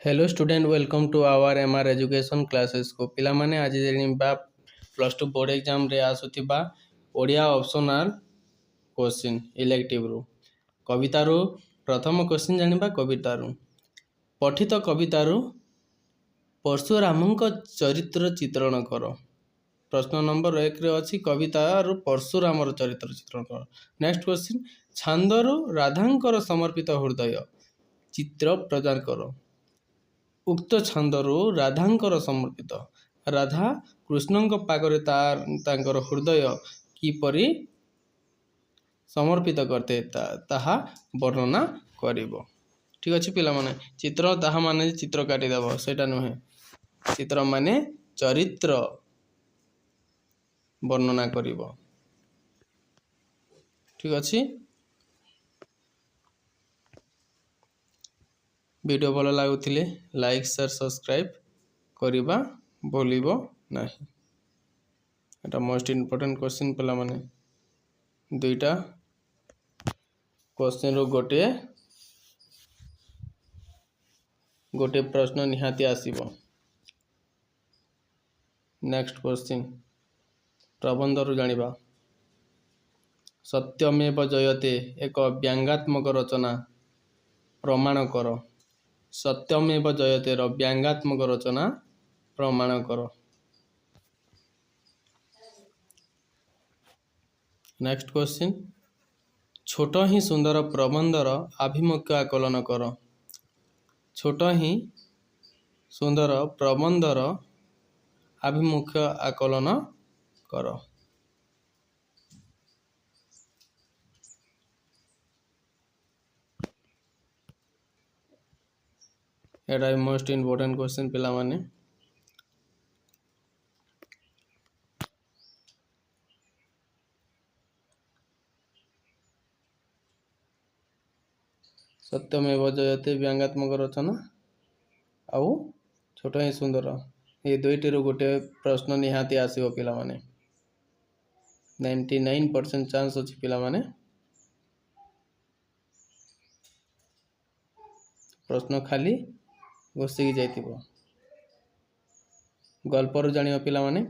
Hello student welcome to our MR education classes को पिला माने आज जानिबा प्लस टू बोर्ड एग्जाम रे आसुथिबा ओडिया ऑप्शनल क्वेश्चन इलेक्टिव रु कविता रु प्रथम क्वेश्चन जानिबा कविता रु पठित कविता रु परशुरामଙ୍କ चरित्र चित्रण कर। प्रश्न नंबर 1 रे अछि कविता रु परशुरामर चरित्र चित्रण कर। नेक्स्ट क्वेश्चन छांदरु राधांकर समर्पित हृदय चित्र प्रदान कर। उक्त छांदरु राधांकर समर्पित राधा कृष्णଙ୍କ पागरे तांकर हृदय किपरि समर्पित करते ताहा वर्णना करिवो। ठीक अछि पिला माने चित्र ताहा माने चित्र काटी देबो सेटा नहे चित्र माने चरित्र वर्णना करिवो। ठीक अछि वीडियो भल लागुथिले लाइक शेयर सब्सक्राइब करिबा भूलिबो नाही। एटा मोस्ट इंपोर्टेंट क्वेश्चन पिला माने दुईटा क्वेश्चन रो गोटे प्रश्न निहाती आसीबो। नेक्स्ट क्वेश्चन प्रबंध रु जानिबा सत्यमेव जयते एक व्यंगात्मक रचना प्रमाण कर। सत्यमेव जयते रो व्यंगात्मक रचना प्रमाण कर। नेक्स्ट क्वेश्चन छोट ही सुंदर प्रबंधर आभिमुख्य आकलन कर। छोट ही सुंदर प्रबंधर आभिमुख्य आकलन कर। एटा मोस्ट इंपोर्टेंट क्वेश्चन पिला माने सत्यमेव जयते व्यंगात्मक रचना आउ छोट ही सुंदर ये दुईटी रो गोटे प्रश्न निहाती आसीबो पिला माने 99% चांस अछि पिला माने प्रश्न खाली घोषिकी जाइथिबो। गल्प रु जानिबा पिला माने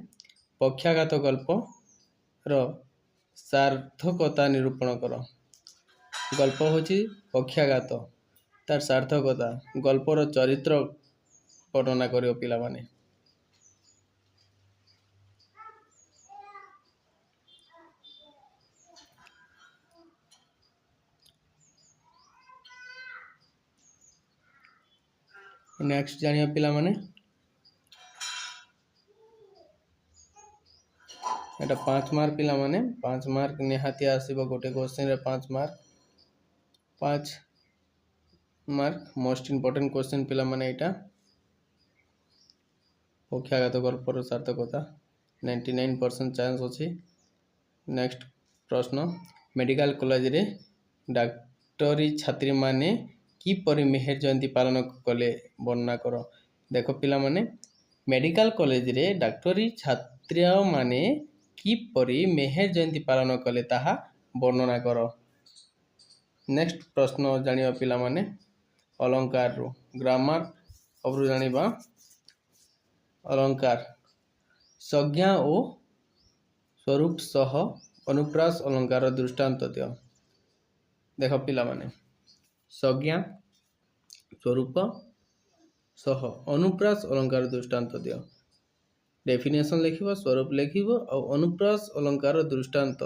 पक्षाघात गल्प रो सार्थकता निरूपण कर। गल्प होची पक्षाघात तार सार्थकता गल्पर चरित्र वर्णना करियो पिला माने। नेक्स्ट जानिया पिला माने एटा 5 मार्क पिला माने 5 मार्क निहाती आसीबो गोटे क्वेश्चन रे 5 मार्क मोस्ट इंपोर्टेंट क्वेश्चन पिला माने एटा पक्षाघात गल्पर सार्थकता 99% चांस अछि। नेक्स्ट प्रश्न मेडिकल कॉलेज रे डॉक्टरी छात्री माने की परि मेहर जयंती पालन कले वर्णना कर। देखो पिला माने मेडिकल कॉलेज रे डॉक्टरी छात्र माने की परि मेहर जयंती पालन कले ताहा वर्णना कर। नेक्स्ट प्रश्न जानिबा पिला माने अलंकार रु ग्रामर अब रु जानिबा अलंकार संज्ञा ओ स्वरूप सह अनुप्रास अलंकार दृष्टांत दियो। देखो पिला माने संज्ञा स्वरूप सह अनुप्रास अलंकार दृष्टांत दियो। डेफिनेशन लिखिबो स्वरूप लिखिबो और अनुप्रास अलंकार दृष्टांत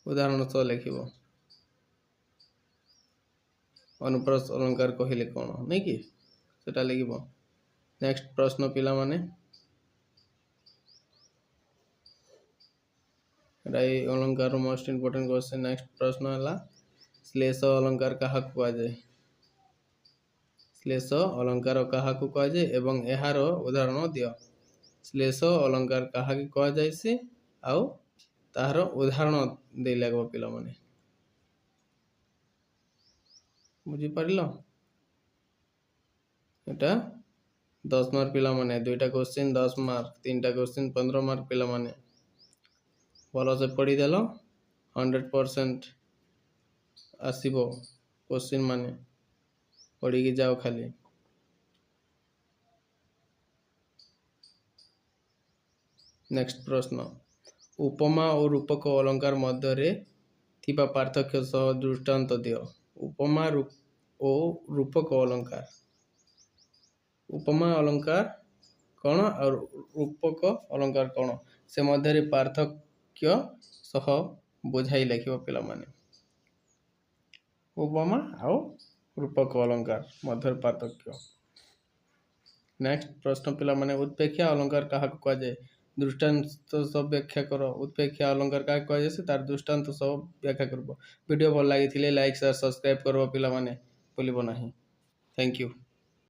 उदाहरण सह लिखिबो। अनुप्रास अलंकार कहिले कोन नै कि सेटा लिखिबो। नेक्स्ट प्रश्न पिला माने राई अलंकार मोस्ट इंपोर्टेंट क्वेश्चन। नेक्स्ट प्रश्न हला श्लेष अलंकार कहा कुआ जाय। श्लेष अलंकार कहा कुआ जाय एवं एहार उदाहरण दियो। श्लेष अलंकार कहा कि कुआ जाय से आउ ताहार उदाहरण दे लागबो पिला माने बुझी पारिलो। एटा 10 मार्क पिला माने दुईटा क्वेश्चन 10 मार्क 3टा क्वेश्चन 15 मार्क पिला माने भलो से पढ़ी देलो 100% आसीबो क्वेश्चन माने। ପଢ଼ିକି ଯାଅ ଖାଲି। ନେକ୍ସଟ ପ୍ରଶ୍ନ, ଉପମା ଓ ରୂପକ ଅଳଙ୍କାର ମଧ୍ୟରେ ଥିବା ପାର୍ଥକ୍ୟ ସହ ଦୃଷ୍ଟାନ୍ତ ଦିଅ। ଉପମା ଓ ରୂପକ ଅଳଙ୍କାର, ଉପମା ଅଳଙ୍କାର କ'ଣ ଆଉ ରୂପକ ଅଳଙ୍କାର କ'ଣ, ସେ ମଧ୍ୟରେ ପାର୍ଥକ୍ୟ ସହ ବୁଝାଇ ଲେଖିବ ପିଲାମାନେ। ଉପମା ଆଉ ରୂପକ ଅଳଙ୍କାର ମଧ୍ୟରେ ପାର୍ଥକ୍ୟ। ନେକ୍ସଟ ପ୍ରଶ୍ନ ପିଲାମାନେ, ଉତ୍ପ୍ରେକ୍ଷା ଅଳଙ୍କାର କାହାକୁ କୁହାଯାଏ? ଦୃଷ୍ଟାନ୍ତ ସହ ବ୍ୟାଖ୍ୟା କର। ଉତ୍ପ୍ରେକ୍ଷା ଅଳଙ୍କାର କାହାକୁ କୁହାଯାଏ ସେ ତାର ଦୃଷ୍ଟାନ୍ତ ସହ ବ୍ୟାଖ୍ୟା କରିବ। ଭିଡ଼ିଓ ଭଲ ଲାଗିଥିଲେ ଲାଇକ୍ ସେୟାର ସବସ୍କ୍ରାଇବ୍ କରିବ ପିଲାମାନେ ଭୁଲିବ ନାହିଁ। Thank you.